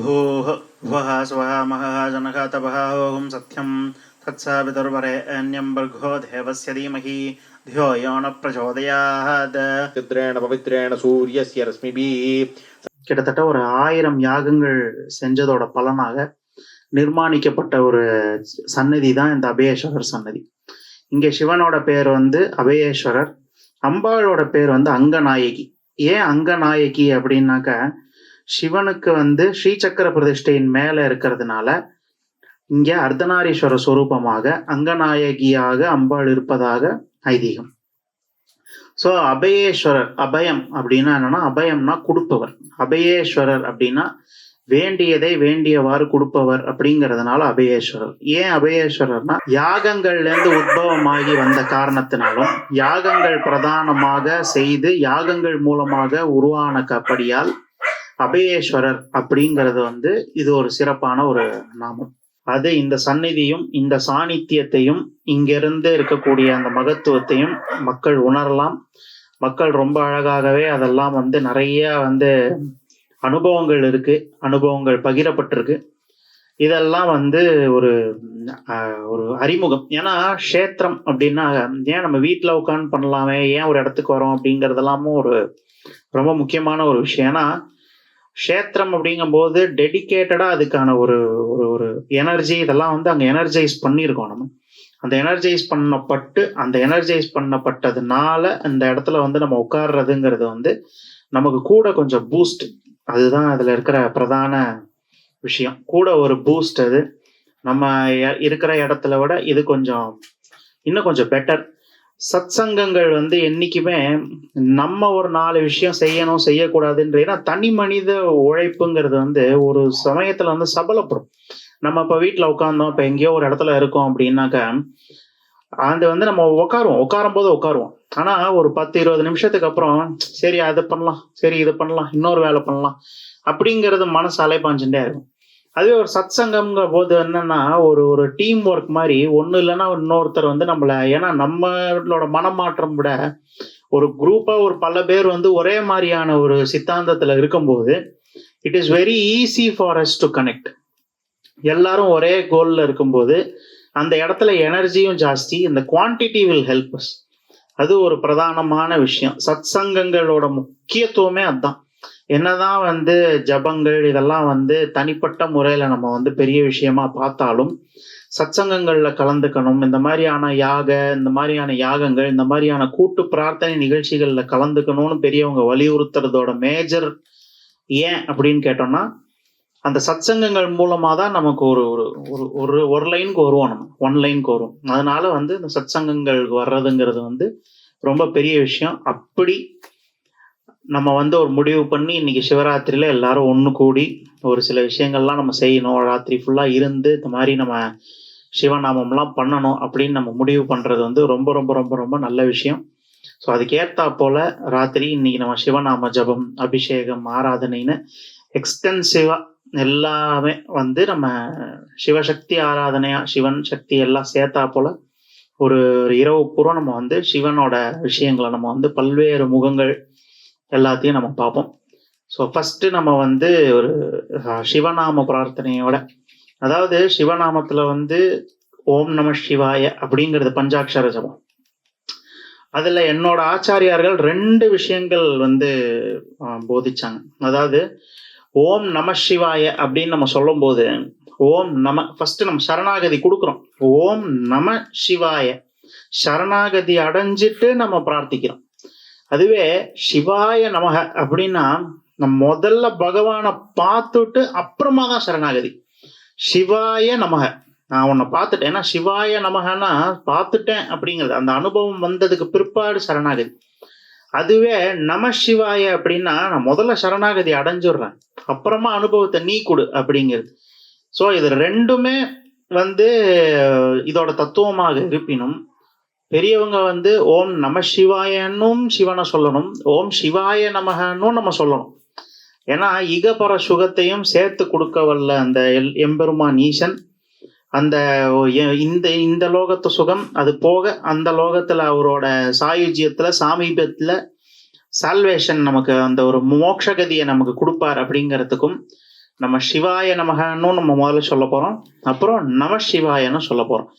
भूः भुवः स्वः महः जनः तपः ओं सत्यं तत्सवितुर्वरेण्यं भर्गो देवस्य धीमहि धियो यो न प्रचोदयात्. சித்ரேண பவித்ரேண சூரியஸ்ய ரஸ்மிபிः. கிட்டத்தட்ட ஒரு 1000 யாகங்கள் செஞ்சதோட பலனாக நிர்மாணிக்கப்பட்ட ஒரு சன்னதி தான் இந்த அபயேஸ்வரர் சன்னதி. இங்கே சிவனோட பேர் அபயேஸ்வரர், அம்பாளோட பேர் அங்கநாயகி. ஏன் அங்கநாயகி அப்படின்னாக்க, சிவனுக்கு ஸ்ரீசக்கர பிரதிஷ்டையின் மேல இருக்கிறதுனால இங்க அர்த்தநாரீஸ்வர ஸ்வரூபமாக அங்கநாயகியாக அம்பாள் இருப்பதாக ஐதீகம். ஸோ அபயேஸ்வரர், அபயம் அப்படின்னா என்னன்னா, அபயம்னா கொடுப்பவர். அபயேஸ்வரர் அப்படின்னா வேண்டியதை வேண்டியவாறு கொடுப்பவர் அப்படிங்கிறதுனால அபயேஸ்வரர். ஏன் அபயேஸ்வரர்னா, யாகங்கள்ல இருந்து உத்பவமாகி வந்த காரணத்தினாலும் யாகங்கள் பிரதானமாக செய்து யாகங்கள் மூலமாக உருவான கப்படியால் அபயேஸ்வரர் அப்படிங்கிறது இது ஒரு சிறப்பான ஒரு நாமம். அது இந்த சந்நிதியும் இந்த சாநித்தியத்தையும் இங்கிருந்து இருக்கக்கூடிய அந்த மகத்துவத்தையும் மக்கள் உணரலாம். மக்கள் ரொம்ப அழகாகவே அதெல்லாம் நிறைய அனுபவங்கள் இருக்கு, அனுபவங்கள் பகிரப்பட்டிருக்கு. இதெல்லாம் ஒரு ஒரு அறிமுகம். ஏன்னா க்ஷேத்திரம் அப்படின்னா ஏன் நம்ம வீட்டில் உட்காந்து பண்ணலாமே, ஏன் ஒரு இடத்துக்கு வரோம் அப்படிங்கிறதெல்லாமும் ஒரு ரொம்ப முக்கியமான ஒரு விஷயம். ஏன்னா க்ஷேத்திரம் அப்படிங்கும்போது டெடிக்கேட்டடா அதுக்கான ஒரு ஒரு எனர்ஜி இதெல்லாம் அங்கே எனர்ஜைஸ் பண்ணியிருக்கோம். நம்ம அந்த எனர்ஜைஸ் பண்ணப்பட்டதுனால இந்த இடத்துல நம்ம உட்கார்றதுங்கிறது நமக்கு கூட கொஞ்சம் பூஸ்ட். அதுதான் அதுல இருக்கிற பிரதான விஷயம். கூட ஒரு பூஸ்ட். அது நம்ம இருக்கிற இடத்துல விட இது இன்னும் கொஞ்சம் பெட்டர். சத்சங்கங்கள் என்னைக்குமே நம்ம ஒரு 4 விஷயம் செய்யணும் செய்யக்கூடாதுன்ற, ஏன்னா தனி மனித உழைப்புங்கிறது ஒரு சமயத்துல சபலப்படும். நம்ம இப்ப வீட்டுல உட்கார்ந்தோம், இப்ப எங்கேயோ ஒரு இடத்துல இருக்கோம் அப்படின்னாக்க அது நம்ம உட்காரும் போது உட்காருவோம். ஆனா ஒரு 10-20 நிமிஷத்துக்கு அப்புறம் சரி அது பண்ணலாம், சரி இது பண்ணலாம், இன்னொரு வேலை பண்ணலாம் அப்படிங்கிறது மனசு அலைப்பாஞ்சுட்டே இருக்கும். அதுவே ஒரு சத்சங்கம்ங்கிற போது என்னன்னா ஒரு டீம் ஒர்க் மாதிரி, ஒண்ணு இல்லைன்னா இன்னொருத்தர் நம்மள, ஏன்னா நம்மளோட மனமாற்றம் விட ஒரு குரூப்பா ஒரு பல பேர் ஒரே மாதிரியான ஒரு சித்தாந்தத்துல இருக்கும்போது it is very easy for us to connect. எல்லாரும் ஒரே கோல்ல இருக்கும்போது அந்த இடத்துல எனர்ஜியும் ஜாஸ்தி, இந்த குவான்டிட்டி வில் ஹெல்ப் அஸ். அது ஒரு பிரதானமான விஷயம். சத்சங்கங்களோட முக்கியத்துவமே அதுதான். என்னதான் ஜபங்கள் இதெல்லாம் தனிப்பட்ட முறையில நம்ம பெரிய விஷயமா பார்த்தாலும் சத்சங்கங்கள்ல கலந்துக்கணும். இந்த மாதிரியான யாகங்கள், இந்த மாதிரியான கூட்டு பிரார்த்தனை நிகழ்ச்சிகள்ல கலந்துக்கணும்னு பெரியவங்க வலியுறுத்துறதோட மேஜர் ஏன் அப்படின்னு கேட்டோம்னா, அந்த சத்சங்கங்கள் மூலமா தான் நமக்கு ஒரு லைனுக்கு வருவோம், நம்ம 1 லைனுக்கு வருவோம். அதனால இந்த சத்சங்கங்களுக்கு வர்றதுங்கிறது ரொம்ப பெரிய விஷயம். அப்படி நம்ம ஒரு முடிவு பண்ணி இன்னைக்கு சிவராத்திரியில எல்லாரும் ஒன்று கூடி ஒரு சில விஷயங்கள்லாம் நம்ம செய்யணும், ராத்திரி ஃபுல்லா இருந்து இந்த மாதிரி நம்ம சிவநாமம்லாம் பண்ணணும் அப்படின்னு நம்ம முடிவு பண்றது ரொம்ப ரொம்ப ரொம்ப ரொம்ப நல்ல விஷயம். ஸோ அதுக்கேற்றா போல ராத்திரி இன்னைக்கு நம்ம சிவநாம ஜபம், அபிஷேகம், ஆராதனைன்னு எக்ஸ்டென்சிவா எல்லாமே நம்ம சிவசக்தி ஆராதனையா, சிவன் சக்தி எல்லாம் சேர்த்தா போல ஒரு இரவு பூர்வம் நம்ம சிவனோட விஷயங்களை நம்ம பல்வேறு முகங்கள் எல்லாத்தையும் நம்ம பார்ப்போம். ஸோ ஃபர்ஸ்ட் நம்ம ஒரு சிவநாம பிரார்த்தனையோட, அதாவது சிவநாமத்துல ஓம் நம சிவாய அப்படிங்கிறது பஞ்சாட்சர ஜபம். அதுல என்னோட ஆச்சாரியார்கள் 2 விஷயங்கள் போதிச்சாங்க. அதாவது ஓம் நம சிவாய அப்படின்னு நம்ம சொல்லும் போது, ஓம் நம ஃபர்ஸ்ட் நம்ம சரணாகதி கொடுக்குறோம். ஓம் நம சிவாய சரணாகதி அடைஞ்சிட்டு நம்ம பிரார்த்திக்கிறோம். அதுவே சிவாய நமக அப்படின்னா நம்ம முதல்ல பகவானை பார்த்துட்டு அப்புறமா தான் சரணாகதி. சிவாய நமக, நான் உன்னை பார்த்துட்டேன், ஏன்னா சிவாய நமகன்னா பார்த்துட்டேன் அப்படிங்கிறது, அந்த அனுபவம் வந்ததுக்கு பிற்பாடு சரணாகதி. அதுவே நம சிவாய அப்படின்னா நான் முதல்ல சரணாகதி அடைஞ்சிடுறேன், அப்புறமா அனுபவத்தை நீ கொடு அப்படிங்கிறது. ஸோ இது 2மே இதோட தத்துவமாக இருப்பினும் பெரியவங்க ஓம் நம சிவாயன்னும் சிவனை சொல்லணும், ஓம் சிவாய நமகன்னும் நம்ம சொல்லணும். ஏன்னா இகபர சுகத்தையும் சேர்த்து கொடுக்க வல்ல அந்த எம்பெருமான் ஈசன், அந்த இந்த லோகத்து சுகம், அது போக அந்த லோகத்துல அவரோட சாயுஜ்யத்துல சாமீபத்துல சால்வேஷன் நமக்கு அந்த ஒரு மோட்சகதியை நமக்கு கொடுப்பார் அப்படிங்கிறதுக்கும் நம்ம சிவாய நமகன்னு நம்ம முதல்ல சொல்ல போறோம், அப்புறம் நம சிவாயன்னு சொல்ல போறோம்.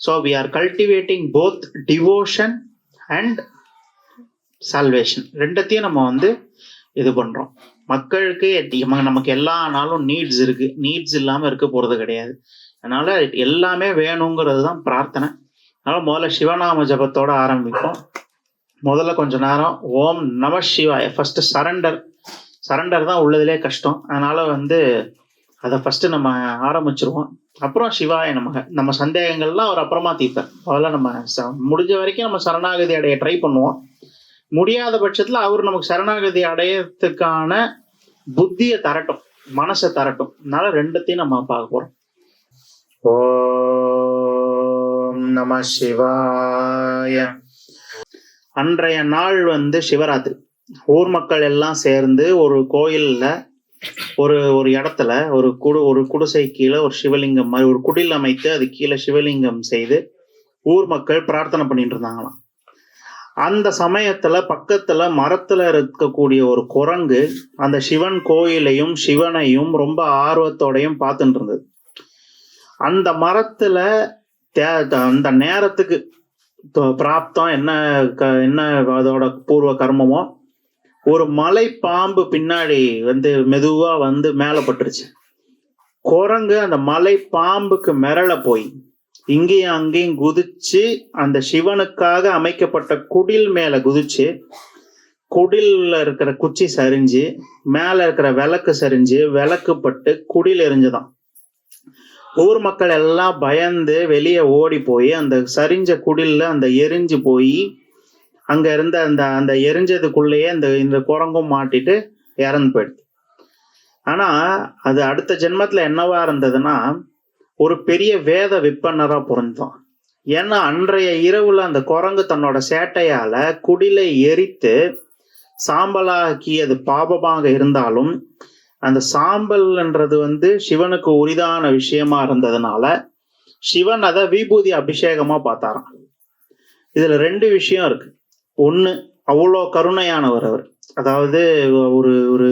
So we are cultivating both devotion and salvation, ரெண்டத்தையும் நம்ம வந்து இது பண்றோம். மக்களுக்கு நமக்கு எல்லா நாளும் நீட்ஸ் இருக்கு, நீட்ஸ் இல்லாம இருக்க போறது கிடையாது. அதனால எல்லாமே வேணுங்கிறது தான் பிரார்த்தனை. அதனால முதல்ல சிவநாம ஜபத்தோட ஆரம்பிப்போம். முதல்ல கொஞ்ச நேரம் ஓம் நம சிவாய, ஃபர்ஸ்ட் சரண்டர் தான் உள்ளதுலே கஷ்டம். அதனால வந்து அதை ஃபர்ஸ்ட் நம்ம ஆரம்பிச்சிருவோம். அப்புறம் சிவாய நம்ம சந்தேகங்கள்லாம் அவர் அப்புறமா தீர்ப்பார். முதல்ல நம்ம முடிஞ்ச வரைக்கும் நம்ம சரணாகதி அடைய ட்ரை பண்ணுவோம். முடியாத பட்சத்துல அவர் நமக்கு சரணாகதி அடையறதுக்கான புத்தியை தரட்டும், மனசை தரட்டும். அதனால ரெண்டத்தையும் நம்ம பார்க்க போறோம். ஓம் நம சிவாய. அன்றைய நாள் வந்து சிவராத்திரி. ஊர் மக்கள் எல்லாம் சேர்ந்து ஒரு கோயில்ல ஒரு இடத்துல ஒரு குடிசை கீழே ஒரு சிவலிங்கம் மாதிரி ஒரு குடில் அமைத்து அது கீழே சிவலிங்கம் செய்து ஊர் மக்கள் பிரார்த்தனை பண்ணிட்டு இருந்தாங்களாம். அந்த சமயத்துல பக்கத்துல மரத்துல இருக்கக்கூடிய ஒரு குரங்கு அந்த சிவன் கோயிலையும் சிவனையும் ரொம்ப ஆர்வத்தோடையும் பார்த்துட்டு இருந்தது. அந்த மரத்துல அந்த நேரத்துக்கு பிராப்தம் என்ன அதோட பூர்வ கர்மமோ, ஒரு மலை பாம்பு பின்னாடி வந்து மெதுவா வந்து மேல பட்டுருச்சு. குரங்கு அந்த மலை பாம்புக்கு மிரள போய் இங்கேயும் அங்கேயும் குதிச்சு அந்த சிவனுக்காக அமைக்கப்பட்ட குடில் மேல குதிச்சு, குடில்ல இருக்கிற குச்சி சரிஞ்சு, மேல இருக்கிற விளக்கு சரிஞ்சு, விளக்கு பட்டு குடில் எரிஞ்சுதான். ஊர் மக்கள் எல்லாம் பயந்து வெளியே ஓடி போய் அந்த சரிஞ்ச குடில்ல அந்த எரிஞ்சு போய் அங்க இருந்த அந்த எரிஞ்சதுக்குள்ளேயே இந்த குரங்கும் மாட்டிட்டு இறந்து போயிடுது. ஆனா அது அடுத்த ஜென்மத்துல என்னவா இருந்ததுன்னா ஒரு பெரிய வேத விற்பனரா பிறந்தோம். ஏன்னா அன்றைய இரவுல அந்த குரங்கு தன்னோட சேட்டையால குடிலை எரித்து சாம்பலாக்கி அது பாபமாக இருந்தாலும் அந்த சாம்பல்ன்றது வந்து சிவனுக்கு உரிதான விஷயமா இருந்ததுனால சிவன் அதை விபூதி அபிஷேகமா பார்த்தாராம். இதுல ரெண்டு விஷயம் இருக்கு. ஒண்ணு, அவ்வளோ கருணையானவர் அவர். அதாவது ஒரு ஒரு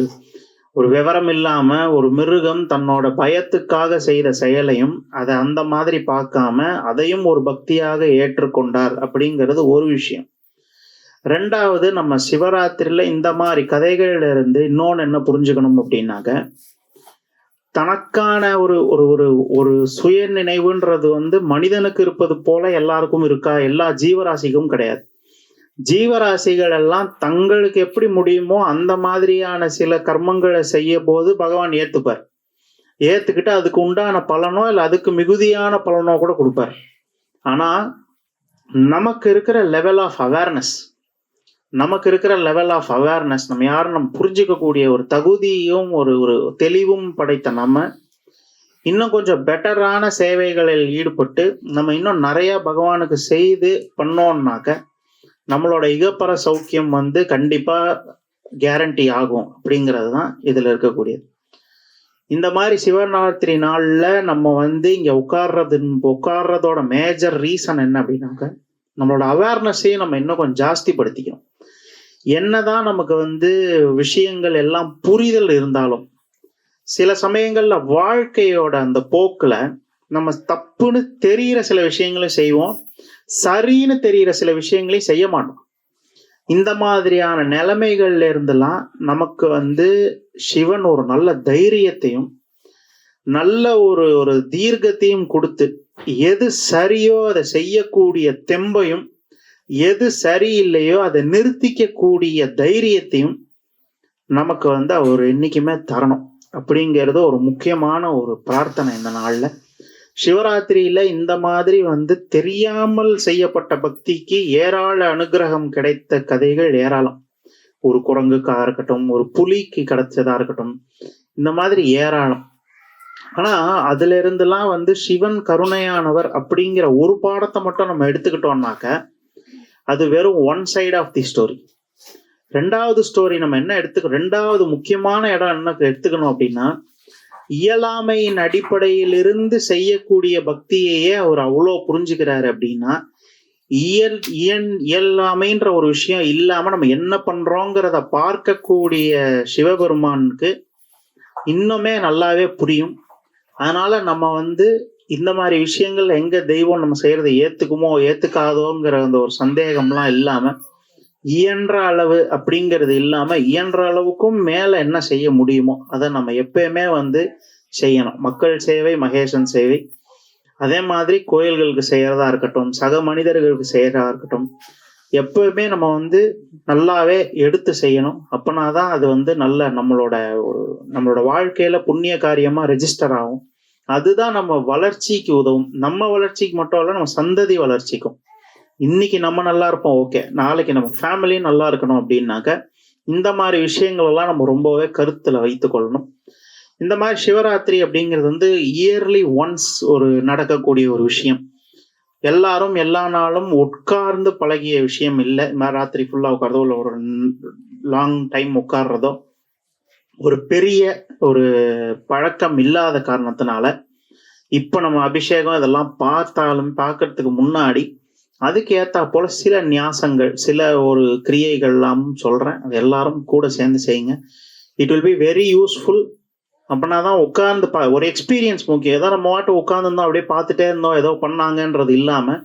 ஒரு விவரம் இல்லாம ஒரு மிருகம் தன்னோட பயத்துக்காக செய்த செயலையும் அதை அந்த மாதிரி பார்க்காம அதையும் ஒரு பக்தியாக ஏற்றுக்கொண்டார் அப்படிங்கிறது ஒரு விஷயம். ரெண்டாவது, நம்ம சிவராத்திரியில இந்த மாதிரி கதைகள்ல இருந்து இன்னொன்னு என்ன புரிஞ்சுக்கணும் அப்படின்னாக்க, தனக்கான ஒரு ஒரு ஒரு ஒரு சுய நினைவுன்றது வந்து மனிதனுக்கு இருப்பது போல எல்லாருக்கும் இருக்கா? எல்லா ஜீவராசிக்கும் கிடையாது. ஜீவராசிகள் எல்லாம் தங்களுக்கு எப்படி முடியுமோ அந்த மாதிரியான சில கர்மங்களை செய்ய போது பகவான் ஏத்துப்பார். ஏத்துக்கிட்டு அதுக்கு உண்டான பலனோ இல்லை அதுக்கு மிகுதியான பலனோ கூட கொடுப்பார். ஆனா நமக்கு இருக்கிற லெவல் ஆஃப் அவேர்னஸ் நம்ம யாரும் நம்ம புரிஞ்சுக்கக்கூடிய ஒரு தகுதியும் ஒரு தெளிவும் படைத்த நம்ம இன்னும் கொஞ்சம் பெட்டரான சேவைகளில் ஈடுபட்டு நம்ம இன்னும் நிறைய பகவானுக்கு செய்து பண்ணோம்னாக்க நம்மளோட இகப்பர சௌக்கியம் வந்து கண்டிப்பா கேரண்டி ஆகும் அப்படிங்கிறது தான் இதுல இருக்கக்கூடியது. இந்த மாதிரி சிவராத்திரி நாள்ல நம்ம வந்து இங்க உட்கார்றதோட மேஜர் ரீசன் என்ன அப்படின்னாக்க, நம்மளோட அவேர்னஸையும் நம்ம இன்னும் கொஞ்சம் ஜாஸ்தி படுத்திக்கணும். என்னதான் நமக்கு வந்து விஷயங்கள் எல்லாம் புரிதல் இருந்தாலும் சில சமயங்கள்ல வாழ்க்கையோட அந்த போக்குல நம்ம தப்புன்னு தெரிகிற சில விஷயங்களையும் செய்வோம், சரின்னு தெரிகிற சில விஷயங்களையும் செய்ய மாட்டோம். இந்த மாதிரியான நிலைமைகள்ல இருந்தெல்லாம் நமக்கு வந்து சிவன் ஒரு நல்ல தைரியத்தையும் நல்ல ஒரு தீர்க்கத்தையும் கொடுத்து எது சரியோ அதை செய்யக்கூடிய தெம்பையும் எது சரியில்லையோ அதை நிறுத்திக்க கூடிய தைரியத்தையும் நமக்கு வந்து அவர் என்னைக்குமே தரணும் அப்படிங்கிறது ஒரு முக்கியமான ஒரு பிரார்த்தனை இந்த நாள்ல. சிவராத்திரியில இந்த மாதிரி வந்து தெரியாமல் செய்யப்பட்ட பக்திக்கு ஏராள அனுகிரகம் கிடைத்த கதைகள் ஏராளம். ஒரு குரங்குக்கா இருக்கட்டும், ஒரு புலிக்கு கிடைச்சதா இருக்கட்டும், இந்த மாதிரி ஏராளம். ஆனா அதுல இருந்தெல்லாம் வந்து சிவன் கருணையானவர் அப்படிங்கிற ஒரு பாடத்தை மட்டும் நம்ம எடுத்துக்கிட்டோம்னாக்க அது வெறும் one side of the story. ரெண்டாவது ஸ்டோரி நம்ம என்ன ரெண்டாவது முக்கியமான இடம் என்ன எடுத்துக்கணும் அப்படின்னா, இயலாமையின் அடிப்படையிலிருந்து செய்யக்கூடிய பக்தியையே அவர் அவ்வளோ புரிஞ்சுக்கிறாரு. அப்படின்னா இயலாமைன்ற ஒரு விஷயம் இல்லாம நம்ம என்ன பண்றோங்கிறத பார்க்கக்கூடிய சிவபெருமானுக்கு இன்னுமே நல்லாவே புரியும். அதனால நம்ம வந்து இந்த மாதிரி விஷயங்கள் எங்க தெய்வம் நம்ம செய்யறதை ஏத்துக்குமோ ஏத்துக்காதோங்கிற அந்த ஒரு சந்தேகம்லாம் இல்லாம, இயன்ற அளவு அப்படிங்கிறது இல்லாம, இயன்ற அளவுக்கும் மேல என்ன செய்ய முடியுமோ அதை நம்ம எப்பயுமே வந்து செய்யணும். மக்கள் சேவை மகேசன் சேவை. அதே மாதிரி கோயில்களுக்கு செய்யறதா இருக்கட்டும், சக மனிதர்களுக்கு செய்யறதா இருக்கட்டும், எப்பவுமே நம்ம வந்து நல்லாவே எடுத்து செய்யணும். அப்பனாதான் அது வந்து நல்ல நம்மளோட வாழ்க்கையில புண்ணிய காரியமா ரெஜிஸ்டர் ஆகும். அதுதான் நம்ம வளர்ச்சிக்கு உதவும். நம்ம வளர்ச்சிக்கு மட்டும் இல்ல, நம்ம சந்ததி வளர்ச்சிக்கும். இன்னைக்கு நம்ம நல்லா இருப்போம், ஓகே, நாளைக்கு நம்ம ஃபேமிலியும் நல்லா இருக்கணும் அப்படின்னாக்க இந்த மாதிரி விஷயங்கள் எல்லாம் நம்ம ரொம்பவே கருத்துல வைத்துக் கொள்ளணும். இந்த மாதிரி சிவராத்திரி அப்படிங்கிறது வந்து இயர்லி ஒன்ஸ் ஒரு நடக்கக்கூடிய ஒரு விஷயம். எல்லாரும் எல்லா நாளும் உட்கார்ந்து பழகிய விஷயம் இல்லை. ராத்திரி ஃபுல்லா உட்கார்றதோ இல்லை ஒரு லாங் டைம் உட்கார்றதோ ஒரு பெரிய ஒரு பழக்கம் இல்லாத காரணத்தினால இப்ப நம்ம அபிஷேகம் இதெல்லாம் பார்க்கறதுக்கு முன்னாடி அதுக்கு ஏத்தா போல சில நியாசங்கள், சில ஒரு கிரியைகள் எல்லாம் சொல்றேன். அது எல்லாரும் கூட சேர்ந்து செய்யுங்க. It will be very useful. அப்படின்னாதான் உட்கார்ந்து ஒரு எக்ஸ்பீரியன்ஸ் முக்கியம். ஏதோ நம்ம வாட்டு உட்கார்ந்துருந்தோம் அப்படியே பார்த்துட்டே இருந்தோம் ஏதோ பண்ணாங்கன்றது இல்லாம,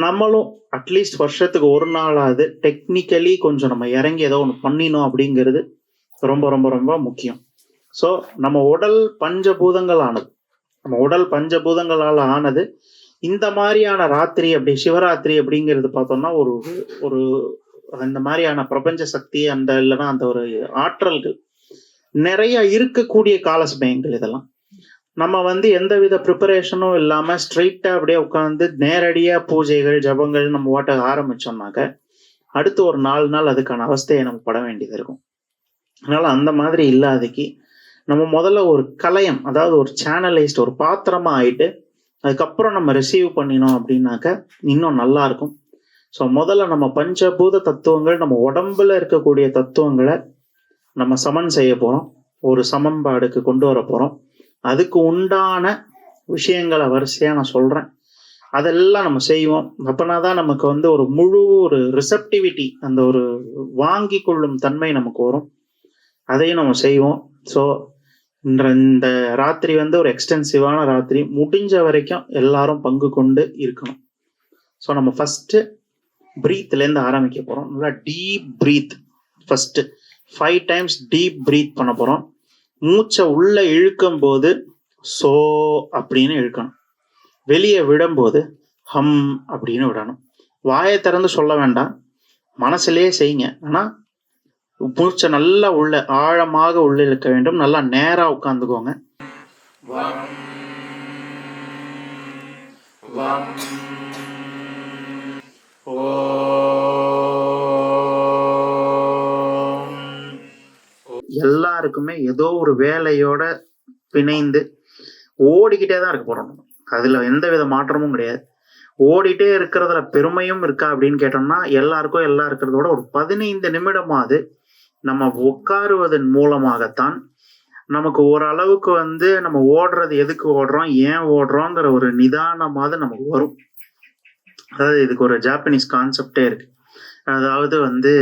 நம்மளும் அட்லீஸ்ட் வருஷத்துக்கு ஒரு நாளாவது டெக்னிக்கலி கொஞ்சம் நம்ம இறங்கி ஏதோ ஒன்று பண்ணினோம் அப்படிங்கிறது ரொம்ப ரொம்ப ரொம்ப முக்கியம். ஸோ நம்ம உடல் பஞ்சபூதங்கள் ஆனது, நம்ம உடல் பஞ்சபூதங்களால் ஆனது. இந்த மாதிரியான ராத்திரி அப்படி சிவராத்திரி அப்படிங்கிறது பார்த்தோம்னா ஒரு ஒரு அந்த மாதிரியான பிரபஞ்ச சக்தி அந்த இல்லைன்னா அந்த ஒரு ஆற்றல்கள் நிறைய இருக்கக்கூடிய கால சமயங்கள். இதெல்லாம் நம்ம வந்து எந்தவித ப்ரிப்பரேஷனும் இல்லாம ஸ்ட்ரெயிட்டா அப்படியே உட்காந்து நேரடியா பூஜைகள் ஜபங்கள் நம்ம வாட்ட ஆரம்பிச்சோம்னாக்க அடுத்து ஒரு 4 நாள் அதுக்கான அவஸ்தையை நம்ம பட வேண்டியது இருக்கும். அதனால அந்த மாதிரி இல்லாதக்கு நம்ம முதல்ல ஒரு கலயம், அதாவது ஒரு சேனலைஸ்ட் ஒரு பாத்திரமா ஆயிட்டு அதுக்கப்புறம் நம்ம ரிசீவ் பண்ணினோம் அப்படின்னாக்க இன்னும் நல்லா இருக்கும். ஸோ முதல்ல நம்ம பஞ்சபூத தத்துவங்கள், நம்ம உடம்புல இருக்கக்கூடிய தத்துவங்களை நம்ம சமன் செய்ய போறோம், ஒரு சமன்பாடுக்கு கொண்டு வர போறோம். அதுக்கு உண்டான விஷயங்களை வரிசையா நான் சொல்றேன், அதெல்லாம் நம்ம செய்வோம். அப்பனாதான் நமக்கு வந்து ஒரு முழு ஒரு ரிசப்டிவிட்டி, அந்த ஒரு வாங்கி கொள்ளும் தன்மை நமக்கு வரும். அதையும் நம்ம செய்வோம். ஸோ இந்த ராத்திரி வந்து ஒரு எக்ஸ்டென்சிவான ராத்திரி. முடிஞ்ச வரைக்கும் எல்லாரும் பங்கு கொண்டு இருக்கணும். ஸோ நம்ம ஃபர்ஸ்ட் பிரீத்லேருந்து ஆரம்பிக்க போறோம். நல்லா deep breath. First 5 times deep breath பண்ண போறோம். மூச்சை உள்ள இழுக்கும் போது சோ அப்படின்னு இழுக்கணும், வெளியே விடும்போது ஹம் அப்படின்னு விடணும். வாயை திறந்து சொல்ல வேண்டாம், மனசுலயே செய்யுங்க. ஆனா மூச்சை நல்லா உள்ள ஆழமாக உள்ள இழுக்க வேண்டும். நல்லா நேரா உட்கார்ந்துக்கோங்க. எல்லாருக்குமே ஏதோ ஒரு வேலையோட பிணைந்து ஓடிக்கிட்டே தான் இருக்க போறோம். அதுல எந்த வித மாற்றமும் கிடையாது. ஓடிட்டே இருக்கிறதுல பெருமையும் இருக்கா அப்படின்னு கேட்டோம்னா எல்லாருக்கும் எல்லாம் இருக்கிறதோட ஒரு 15 நிமிடமாவது நம்ம உட்காருவதன் மூலமாகத்தான் நமக்கு ஓரளவுக்கு வந்து நம்ம ஓடுறது எதுக்கு ஓடுறோம், ஏன் ஓடுறோங்கிற ஒரு நிதானமாவது நமக்கு வரும். அதாவது இதுக்கு ஒரு ஜாப்பனீஸ் கான்செப்டே இருக்கு. அதாவது வந்து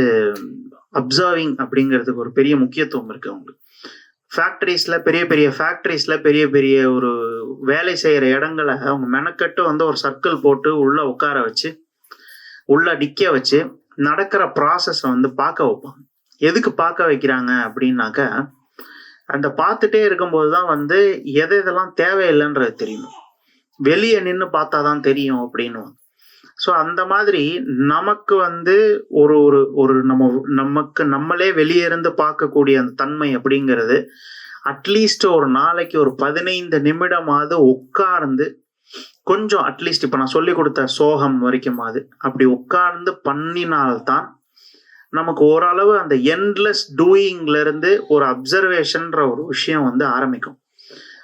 அப்சர்விங் அப்படிங்கிறதுக்கு ஒரு பெரிய முக்கியத்துவம் இருக்கு அவங்களுக்கு. ஃபேக்டரிஸ்ல பெரிய பெரிய ஃபேக்டரிஸ்ல பெரிய பெரிய ஒரு வேலை செய்யற இடங்களை அவங்க மெனக்கட்டு வந்து ஒரு சர்க்கிள் போட்டு உள்ள உட்கார வச்சு உள்ள நிக்க வச்சு நடக்கிற ப்ராசஸை வந்து பார்க்க வைப்பாங்க. எதுக்கு பார்க்க வைக்கிறாங்க அப்படின்னாக்க, அந்த பார்த்துட்டே இருக்கும்போது தான் வந்து எதெல்லாம் தேவையில்லைன்றது தெரியும். வெளியே நின்று பார்த்தாதான் தெரியும் அப்படின்னு. ஸோ அந்த மாதிரி நமக்கு வந்து ஒரு ஒரு ஒரு நமக்கு நம்மளே வெளியே இருந்து பார்க்கக்கூடிய அந்த தன்மை அப்படிங்கிறது அட்லீஸ்ட் ஒரு நாளைக்கு ஒரு 15 நிமிடமாவது உட்கார்ந்து கொஞ்சம் அட்லீஸ்ட் இப்போ நான் சொல்லி கொடுத்த சோகம் வரைக்குமாவது அப்படி உட்கார்ந்து பண்ணினால்தான் நமக்கு ஓரளவு அந்த எண்ட்லெஸ் டூயிங்ல இருந்து ஒரு அப்சர்வேஷன்ற ஒரு விஷயம் வந்து ஆரம்பிக்கும்.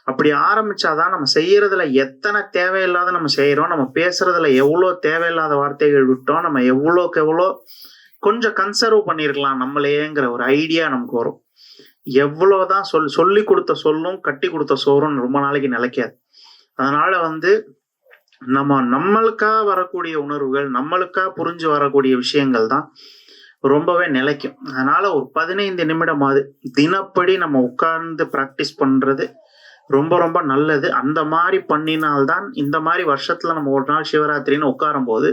அப்படி ஆரம்பிச்சாதான் நம்ம செய்யறதுல எத்தனை தேவையில்லாத நம்ம செய்யறோம், நம்ம பேசுறதுல எவ்வளோ தேவையில்லாத வார்த்தைகள் விட்டோம், நம்ம எவ்வளோக்கு எவ்வளோ கொஞ்சம் கன்சர்வ் பண்ணிருக்கலாம் நம்மளேங்கிற ஒரு ஐடியா நமக்கு வரும். எவ்வளவுதான் சொல்லி கொடுத்த சொல்லும் கட்டி கொடுத்த சோறும் ரொம்ப நாளைக்கு நிலைக்காது. அதனால வந்து நம்மளுக்கா வரக்கூடிய உணர்வுகள், நம்மளுக்கா புரிஞ்சு வரக்கூடிய விஷயங்கள் தான் ரொம்பவே நிலைக்கும். அதனால ஒரு 15 நிமிடமாவது தினப்படி நம்ம உட்கார்ந்து பிராக்டிஸ் பண்றது ரொம்ப ரொம்ப நல்லது. அந்த மாதிரி பண்ணினால்தான் இந்த மாதிரி வருஷத்துல நம்ம ஒரு நாள் சிவராத்திரின்னு உட்காரும்போது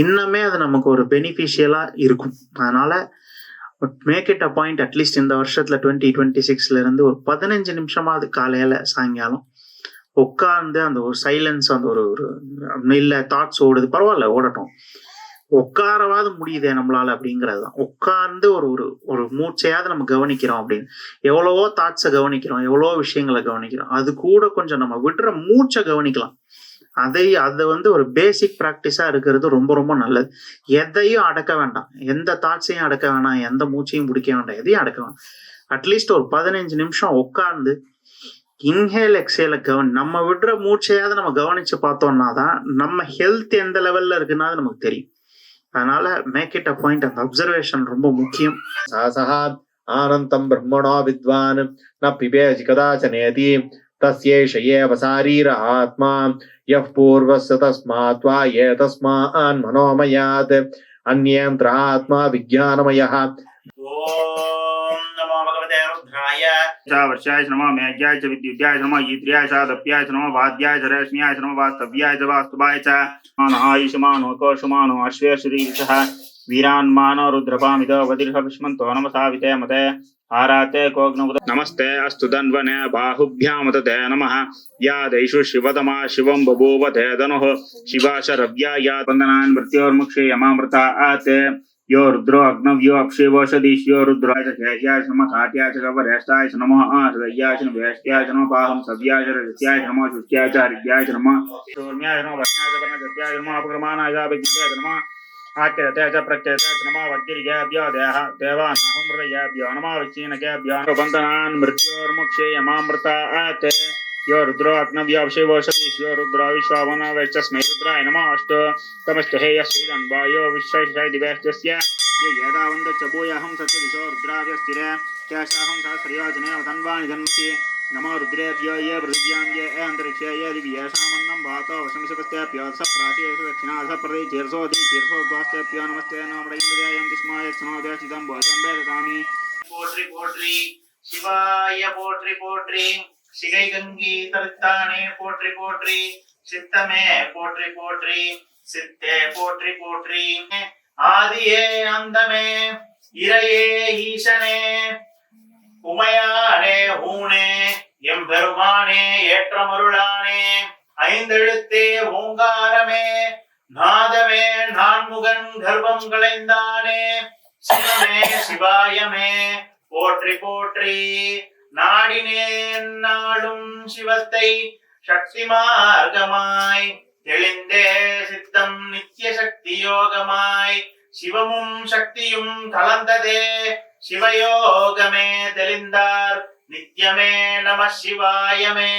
இன்னுமே அது நமக்கு ஒரு பெனிஃபிஷியலா இருக்கும். அதனால make it a point at least இந்த வருஷத்துல 2026ல இருந்து ஒரு 15 நிமிஷமாவது காலையில சாயங்காலம் உட்கார்ந்து அந்த ஒரு சைலன்ஸ், அந்த ஒரு ஒரு இல்ல தாட்ஸ் ஓடுது பரவாயில்ல ஓடட்டும், உட்காரவாது முடியுதே நம்மளால அப்படிங்கிறது தான். உட்கார்ந்து ஒரு ஒரு ஒரு மூச்சையாவது நம்ம கவனிக்கிறோம் அப்படின்னு. எவ்வளவோ தாட்ஸை கவனிக்கிறோம், எவ்வளவோ விஷயங்களை கவனிக்கிறோம். அது கூட கொஞ்சம் நம்ம விடுற மூச்சை கவனிக்கலாம். அதை வந்து ஒரு பேசிக் ப்ராக்டிஸா இருக்கிறது ரொம்ப ரொம்ப நல்லது. எதையும் அடக்க வேண்டாம், எந்த தாட்ஸையும் அடக்க வேணாம், எந்த மூச்சையும் பிடிக்க வேண்டாம், எதையும் அடக்க வேண்டாம். அட்லீஸ்ட் ஒரு 15 நிமிஷம் உட்கார்ந்து இன்ஹேல் எக்ஸேல நம்ம விடுற மூச்சையாவது நம்ம கவனிச்சு பார்த்தோம்னா தான் நம்ம ஹெல்த் எந்த லெவல்ல இருக்குன்னா நமக்கு தெரியும். அதனால மேக் இட் அ பாயிண்ட், அந்த அப்சர்வேஷன் ரொம்ப முக்கியம். சாசஹா ஆனந்தம் பிரம்மணோ வித்வான் ந பிபேதி கதாச்சனேதி தஸ்யேஷ ஏவ சாரீர ஆத்மா யஃ பூர்வஸ்ய தஸ்மாத் வா ஏதஸ்மான் மனோமயாத் அன்யேந்திர ஆத்மா விஜ்ஞானமயः. ஓம் நமோ பகவதே ருத்ராய वर्षाय नमः मेघ्याय च विद्युत्याय नमः ईत्र्याय च दप्याय च नमः वाद्याय च रश्म्याय च नमः वास्तव्याय च वास्तुवाय च आयुष्मानो कोशमानो अश्वेश्वरीशः वीरान्मानो रुद्रपामितो वदिर्ह विष्मन्तो नमसा विते मते आराते कोग्नमुद नमस्ते अस्तु धन्वने बाहुभ्याम तते नमः या दैषु शिवतमा शिवं बभूव ते धनुः शिवाशरव्या या वन्दनान् मृत्योर्मुक्षे यमामृता आते यो रुद्रो अग्नव्यो अक्षेवोषधीश्यो रुद्राय च हेयाय नमः काट्याय च गवरेष्ठाय च नमः हृदयाय च वेष्ट्याय च नमः पाहं सव्याय च रजत्याय च नमः शुष्क्याय च हरिद्याय च नमः शून्याय च नमः वर्ण्याय च वर्णजत्याय च नमः अपक्रमाणाय च विज्ञाय च नमः आट्यते च प्रत्यते च नमः वज्रिकेभ्यो देह देवानाहं हृदयेभ्यो नमः विच्छिन्नकेभ्यो बन्धनान् मृत्योर्मुक्षे यमामृता आते यो रुद्रो अग्नव्यो अक्षेवोषधीश्यो रुद्रो विश्वावनो वैश्चस्मै रुद्राय नमः अस्तु तमस्तु हे यश्रीदन्वायो विश्वैषय दिवेश्चस्य ये यदावन्दच्च भूयहं सत्यदिशो रुद्राव्यस्तिरे केशाहं सहस्रयोजने वदन्वानि जन्मसि नमो रुद्रेभ्यो ये पृथिव्यां ये अन्तरिक्षे ये दिव्येषामन्नं भातो वशंसपस्तेभ्यो स प्राचीर्ष दक्षिणा स प्रतीचीर्षोऽधिचीर्षोद्वास्तेभ्यो नमस्ते नमः स्मोदेशितं भोजं वेदतामि पोट्रि पोट्रि शिवाय पोट्रि पोट्रि சிகை கங்கி தரித்தானே போற்றி போற்றி சித்தமே போற்றி போற்றி சித்தே போற்றி போற்றி ஆதியே அந்தமே இறையே ஈசனே உமையானே ஊனே எம்பெருமானே ஏற்றமருளானே ஐந்தெழுத்தே ஓங்காரமே நாதமே நான்முகன் கர்ப்பம் களைந்தானே சிவமே சிவாயமே போற்றி போற்றி நாடினேன் நாடும் சிவத்தை சக்தி மார்க்கமாய் தெளிந்தே சித்தம் நித்திய சக்தி யோகமாய் சிவமும் சக்தியும் கலந்ததே சிவயோகமே தெளிந்தார் நித்யமே நம சிவாயமே